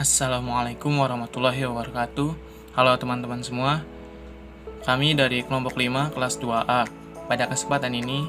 Assalamualaikum warahmatullahi wabarakatuh. Halo teman-teman semua. Kami dari kelompok 5 kelas 2A. Pada kesempatan ini,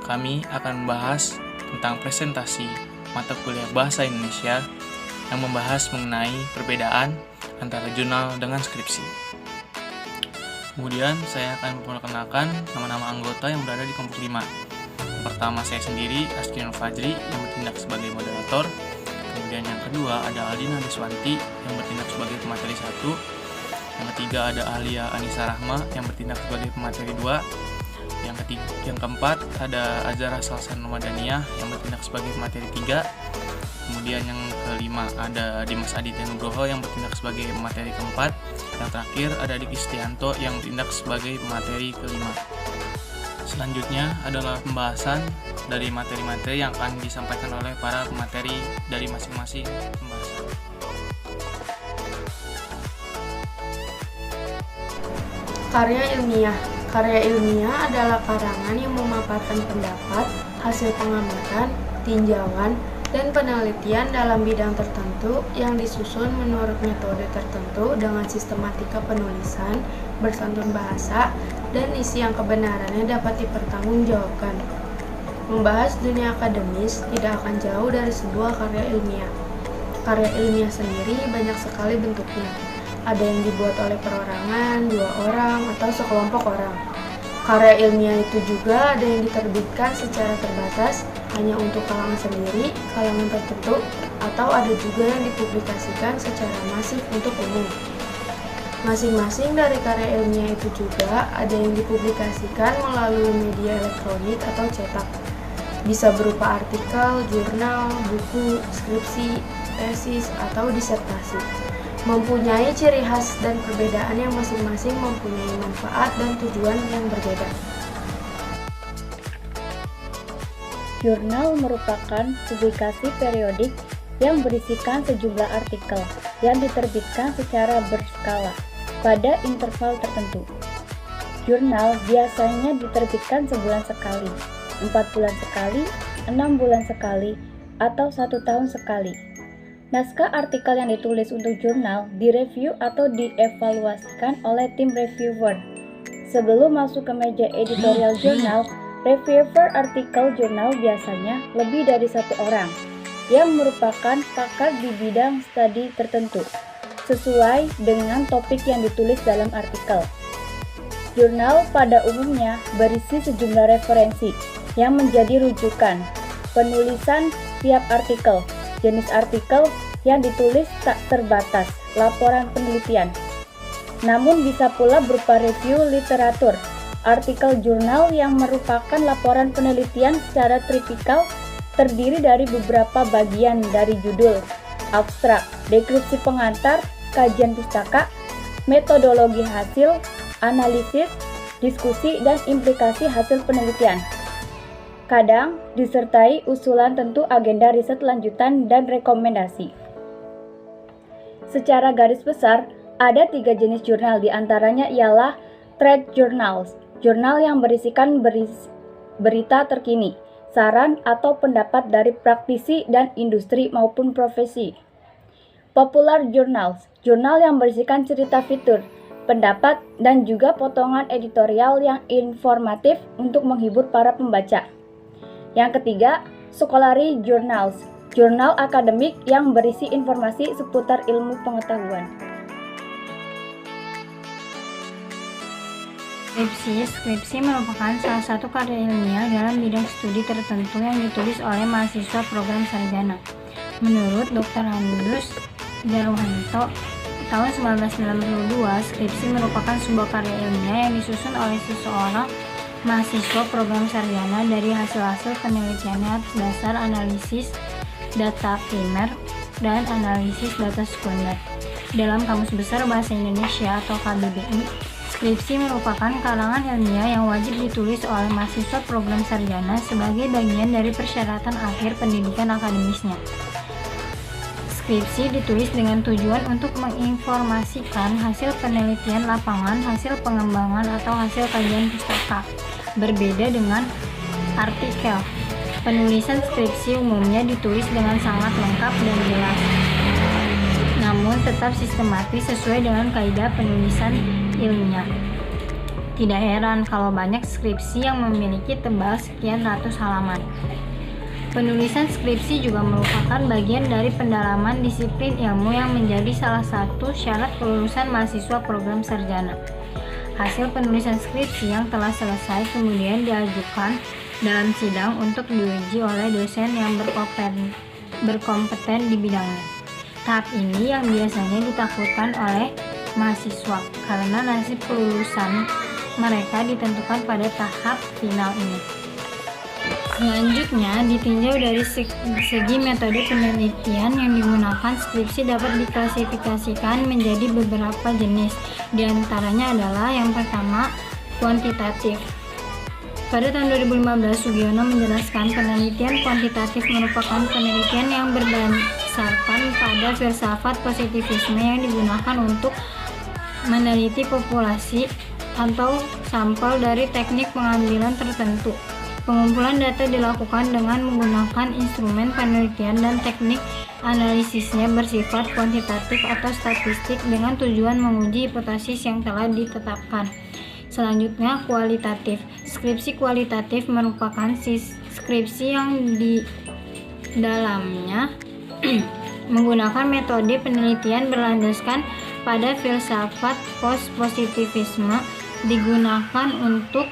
kami akan membahas tentang presentasi mata kuliah Bahasa Indonesia yang membahas mengenai perbedaan antara jurnal dengan skripsi. Kemudian saya akan memperkenalkan nama-nama anggota yang berada di kelompok 5. Yang pertama saya sendiri, Askinul Fajri, yang bertindak sebagai moderator. Kemudian yang kedua ada Aldina Deswanti yang bertindak sebagai pemateri 1. Yang ketiga ada Ahlia Anissa Rahma yang bertindak sebagai pemateri 2. Yang keempat ada Azara Salsan Ramadhaniyah yang bertindak sebagai pemateri 3. Kemudian yang kelima ada Dimas Aditya Nugroho yang bertindak sebagai pemateri keempat. Yang terakhir ada Diki Setianto yang bertindak sebagai pemateri kelima. Selanjutnya adalah pembahasan dari materi-materi yang akan disampaikan oleh para pemateri dari masing-masing pembahasan. Karya ilmiah. Karya ilmiah adalah karangan yang memaparkan pendapat, hasil pengamatan, tinjauan, dan penelitian dalam bidang tertentu yang disusun menurut metode tertentu dengan sistematika penulisan, bersantun bahasa, dan isi yang kebenarannya dapat dipertanggungjawabkan. Membahas dunia akademis tidak akan jauh dari sebuah karya ilmiah. Karya ilmiah sendiri banyak sekali bentuknya. Ada yang dibuat oleh perorangan, 2 orang, atau sekelompok orang. Karya ilmiah itu juga ada yang diterbitkan secara terbatas hanya untuk kalangan sendiri, kalangan tertentu, atau ada juga yang dipublikasikan secara masif untuk umum. Masing-masing dari karya ilmiah itu juga ada yang dipublikasikan melalui media elektronik atau cetak. Bisa berupa artikel, jurnal, buku, skripsi, tesis, atau disertasi. Mempunyai ciri khas dan perbedaan yang masing-masing mempunyai manfaat dan tujuan yang berbeda. Jurnal merupakan publikasi periodik yang berisikan sejumlah artikel yang diterbitkan secara berskala pada interval tertentu. Jurnal biasanya diterbitkan sebulan sekali, 4 bulan sekali, 6 bulan sekali, atau 1 tahun sekali. Naskah artikel yang ditulis untuk jurnal direview atau dievaluasikan oleh tim reviewer. Sebelum masuk ke meja editorial jurnal, reviewer artikel jurnal biasanya lebih dari 1 orang yang merupakan pakar di bidang studi tertentu, sesuai dengan topik yang ditulis dalam artikel. Jurnal pada umumnya berisi sejumlah referensi yang menjadi rujukan penulisan tiap artikel. Jenis artikel yang ditulis tak terbatas, laporan penelitian. Namun bisa pula berupa review literatur. Artikel jurnal yang merupakan laporan penelitian secara tipikal terdiri dari beberapa bagian dari judul, abstrak, deskripsi pengantar, kajian pustaka, metodologi hasil, analisis, diskusi, dan implikasi hasil penelitian. Kadang disertai usulan tentu agenda riset lanjutan dan rekomendasi. Secara garis besar, ada 3 jenis jurnal, diantaranya ialah trade journals, jurnal yang berisikan berita terkini, saran atau pendapat dari praktisi dan industri maupun profesi. Popular journals, jurnal yang berisikan cerita fitur, pendapat, dan juga potongan editorial yang informatif untuk menghibur para pembaca. Yang ketiga, scholarly journals, jurnal akademik yang berisi informasi seputar ilmu pengetahuan. Skripsi merupakan salah satu karya ilmiah dalam bidang studi tertentu yang ditulis oleh mahasiswa program sarjana. Menurut Dr. Handus Darwanto, tahun 1992, skripsi merupakan sebuah karya ilmiah yang disusun oleh seseorang mahasiswa program sarjana dari hasil-hasil penelitiannya atas dasar analisis data primer dan analisis data sekunder. Dalam Kamus Besar Bahasa Indonesia atau KBBI, skripsi merupakan karangan ilmiah yang wajib ditulis oleh mahasiswa program sarjana sebagai bagian dari persyaratan akhir pendidikan akademisnya. Skripsi ditulis dengan tujuan untuk menginformasikan hasil penelitian lapangan, hasil pengembangan, atau hasil kajian pustaka. Berbeda dengan artikel, penulisan skripsi umumnya ditulis dengan sangat lengkap dan jelas. Namun namun tetap sistematis sesuai dengan kaidah penulisan ilmiah. Tidak heran kalau banyak skripsi yang memiliki tebal sekian ratus halaman. Penulisan skripsi juga merupakan bagian dari pendalaman disiplin ilmu yang menjadi salah satu syarat kelulusan mahasiswa program sarjana. Hasil penulisan skripsi yang telah selesai kemudian diajukan dalam sidang untuk diuji oleh dosen yang berkompeten di bidangnya. Tahap ini yang biasanya ditakutkan oleh mahasiswa karena nasib kelulusan mereka ditentukan pada tahap final ini. Selanjutnya, ditinjau dari segi metode penelitian yang digunakan, skripsi dapat diklasifikasikan menjadi beberapa jenis. Di antaranya adalah yang pertama, kuantitatif. Pada tahun 2015, Sugiono menjelaskan penelitian kuantitatif merupakan penelitian yang berdasarkan pada filsafat positivisme yang digunakan untuk meneliti populasi atau sampel dari teknik pengambilan tertentu. Pengumpulan data dilakukan dengan menggunakan instrumen penelitian dan teknik analisisnya bersifat kuantitatif atau statistik dengan tujuan menguji hipotesis yang telah ditetapkan. Selanjutnya, kualitatif. Skripsi kualitatif merupakan skripsi yang di dalamnya menggunakan metode penelitian berlandaskan pada filsafat positivisme, digunakan untuk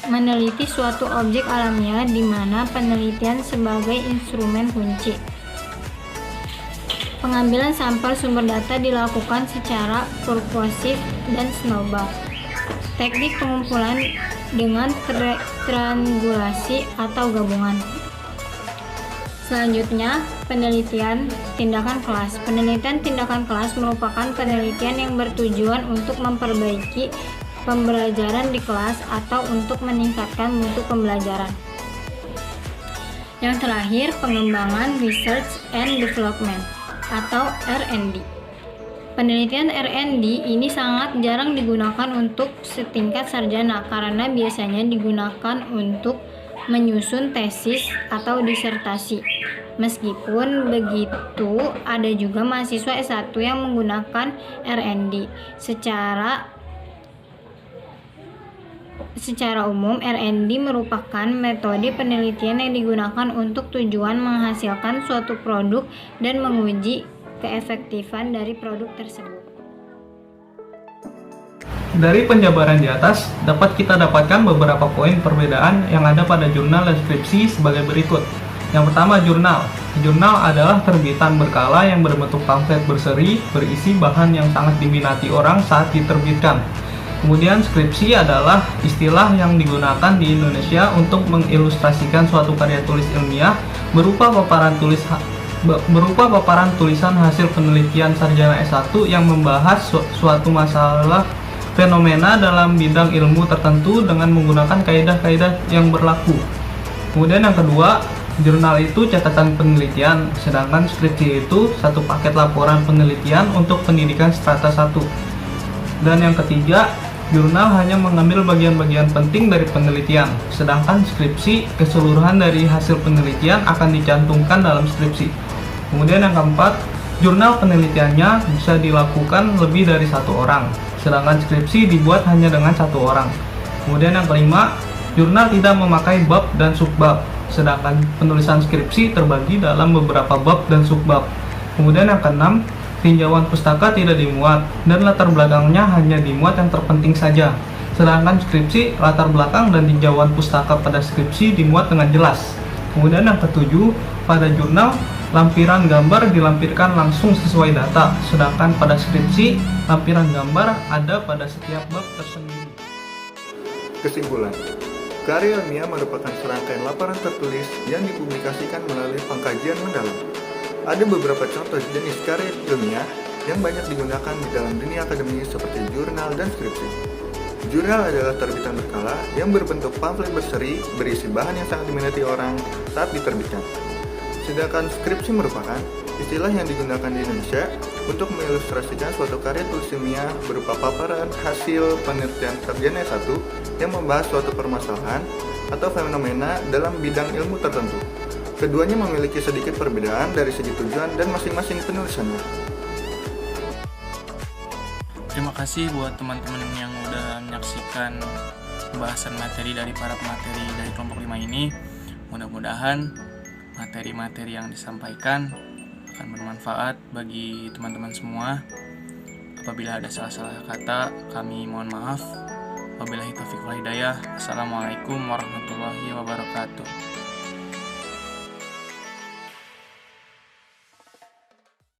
meneliti suatu objek alamiah di mana penelitian sebagai instrumen kunci. Pengambilan sampel sumber data dilakukan secara kursuasif dan snowball. Teknik pengumpulan dengan triangulasi atau gabungan. Selanjutnya, penelitian tindakan kelas. Penelitian tindakan kelas merupakan penelitian yang bertujuan untuk memperbaiki pembelajaran di kelas atau untuk meningkatkan mutu pembelajaran. Yang terakhir, pengembangan research and development atau R&D. Penelitian R&D ini sangat jarang digunakan untuk setingkat sarjana karena biasanya digunakan untuk menyusun tesis atau disertasi. Meskipun begitu, ada juga mahasiswa S1 yang menggunakan R&D. Secara umum, R&D merupakan metode penelitian yang digunakan untuk tujuan menghasilkan suatu produk dan menguji keefektifan dari produk tersebut. Dari penjabaran di atas, dapat kita dapatkan beberapa poin perbedaan yang ada pada jurnal dan skripsi sebagai berikut. Yang pertama, jurnal. Jurnal adalah terbitan berkala yang berbentuk pamflet berseri, berisi bahan yang sangat diminati orang saat diterbitkan. Kemudian skripsi adalah istilah yang digunakan di Indonesia untuk mengilustrasikan suatu karya tulis ilmiah berupa paparan tulisan hasil penelitian sarjana S1 yang membahas suatu masalah fenomena dalam bidang ilmu tertentu dengan menggunakan kaidah-kaidah yang berlaku. Kemudian yang kedua, jurnal itu catatan penelitian, sedangkan skripsi itu satu paket laporan penelitian untuk pendidikan strata 1. Dan yang ketiga, jurnal hanya mengambil bagian-bagian penting dari penelitian, sedangkan skripsi keseluruhan dari hasil penelitian akan dicantumkan dalam skripsi. Kemudian yang keempat, jurnal penelitiannya bisa dilakukan lebih dari satu orang, sedangkan skripsi dibuat hanya dengan satu orang. Kemudian yang kelima, jurnal tidak memakai bab dan subbab, sedangkan penulisan skripsi terbagi dalam beberapa bab dan subbab. Kemudian yang keenam, tinjauan pustaka tidak dimuat dan latar belakangnya hanya dimuat yang terpenting saja. Sedangkan skripsi, latar belakang dan tinjauan pustaka pada skripsi dimuat dengan jelas. Kemudian yang ketujuh, pada jurnal lampiran gambar dilampirkan langsung sesuai data, sedangkan pada skripsi lampiran gambar ada pada setiap bab tersendiri. Kesimpulan, karya ilmiah merupakan serangkaian laporan tertulis yang dipublikasikan melalui pengkajian mendalam. Ada beberapa contoh jenis karya ilmiah yang banyak digunakan di dalam dunia akademis seperti jurnal dan skripsi. Jurnal adalah terbitan berkala yang berbentuk pamflet berseri berisi bahan yang sangat diminati orang saat diterbitkan. Sedangkan skripsi merupakan istilah yang digunakan di Indonesia untuk mengilustrasikan suatu karya tulis ilmiah berupa paparan hasil penelitian sarjana S1 yang membahas suatu permasalahan atau fenomena dalam bidang ilmu tertentu. Keduanya memiliki sedikit perbedaan dari segi tujuan dan masing-masing penulisannya. Terima kasih buat teman-teman yang udah menyaksikan pembahasan materi dari para pemateri dari kelompok 5 ini. Mudah-mudahan materi-materi yang disampaikan akan bermanfaat bagi teman-teman semua. Apabila ada salah-salah kata, kami mohon maaf. Wabillahi taufiq wal hidayah. Assalamualaikum warahmatullahi wabarakatuh.